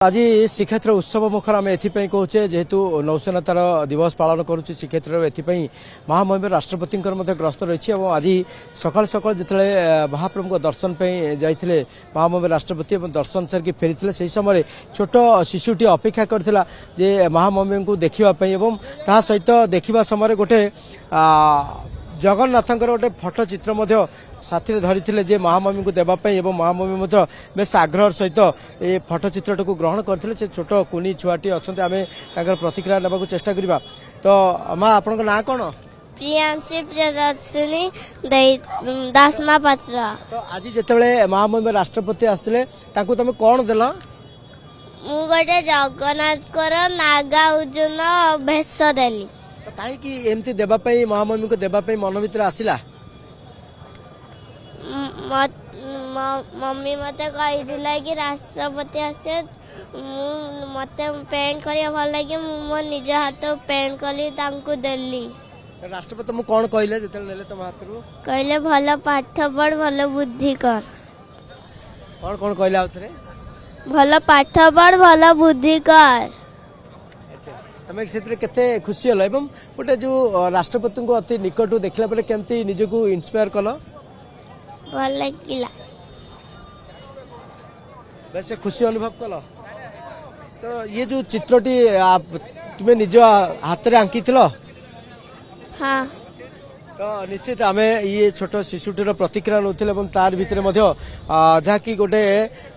आज श्रीक्षेत्र उत्सव मुखर आम एपाई कहे जेहेतु नौसेना तार दिवस पालन करुच्ची श्रीक्षेत्र एपाई महामहिम राष्ट्रपति ग्रस्त रही और आज सका सका जो महाप्रभु दर्शन जाते महामहिम राष्ट्रपति और दर्शन सारिक फेरी से समय छोट शिशुटी अपेक्षा करथिला जे महामहिम को देखापी और ता सहित देखा समय गोटे जगन्नाथ गोटे फटो चित्र साथी धरी जे महामहिम को देवाई और महामहिम बेस आग्रह सहित ये फटो चित्र को ग्रहण करते से छोट कुनी छुआटी अच्छा आम प्रतिक्रिया नेबा चेष्टा करवा। तो माँ आपण ना कौन? प्रियांशी प्रियदर्शिनी दास महापात्र। तो आज जिते महामहिम राष्ट्रपति आसते तुम कौन देल? गोटे जगन्नाथ नागा उजुन भेष देली। कहीं एमती देवाई महामहिम को देवाई मन भर आसला? मम्मी मत कही कि राष्ट्रपति आसे मत पेंट कर भल लगे मो निज हाथ पेंट कली देली। राष्ट्रपति मु कौन कहले तुम हाथ कहले भल पाठ पढ़ भल बुद्धि कर। कौन कौन कहले आउथरे? भल पाठ पढ़ भल बुद्धि कर। तुम केते खुशी हल एवं गोटे जो राष्ट्रपति को अति निकट देखला पर केमती निजको इंस्पायर कल? भल लगिला। वैसे खुशी अनुभव कल? तो ये जो चित्रटी तुम्हें निज हाथ में आंकी थिलो? हाँ। तो निश्चित आम ये छोट शिशुटीर प्रतिक्रिया नौले तार भितर जहाँकि गोटे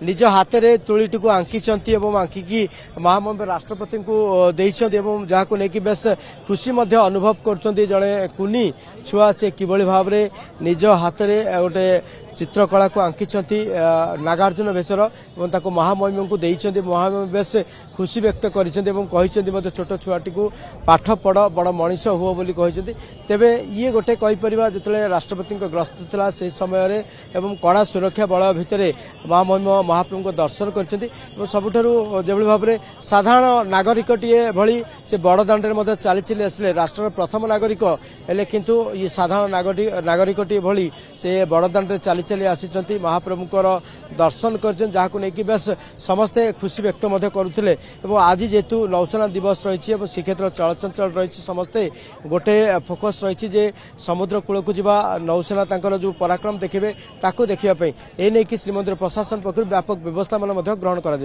निज हाथ में तुलीटी को आंकी आंकिकी महामहिम राष्ट्रपति को देइछन्ति जहाँ को लेकिन बेस खुशी अनुभव कर जड़े कुनी छुआ से किभली भाव में निज हाथ में गोटे चित्रकला को आंकी नागार्जुन भेषर महामहिम को देइछन्ति। महामहिम बेस खुशी व्यक्त कर छोट छुआटी को पाठ पढ़ बड़ मनीष हुओ बोली कहते। तेबे ये गोटे कहीपर जो राष्ट्रपति ग्रस्त था से समय एवं कड़ा सुरक्षा बल भितर महामहिम महाप्रभु को दर्शन कर सबुठू जो भाव में साधारण नागरिकटीए भली से बड़ दाण्ड में चली चली आसिले राष्ट्र प्रथम नागरिक हेले किंतु ये साधारण नागरिकटीए भली से बड़ दाण्ड चली चली आसी महाप्रभुकर दर्शन कर जहाँ को लेकिन बेस समस्ते खुशी व्यक्त करुले। आज जेहेतु नौसेना दिवस रही श्रीक्षेत्र चलचंचल रही समस्ते गोटे फोकस रही जे समुद्र कूल को जीवा नौसेना तांकर जो पराक्रम देखिए ताकू देखापी एने श्रीमंदिर प्रशासन पक्ष व्यापक व्यवस्था ग्रहण कर।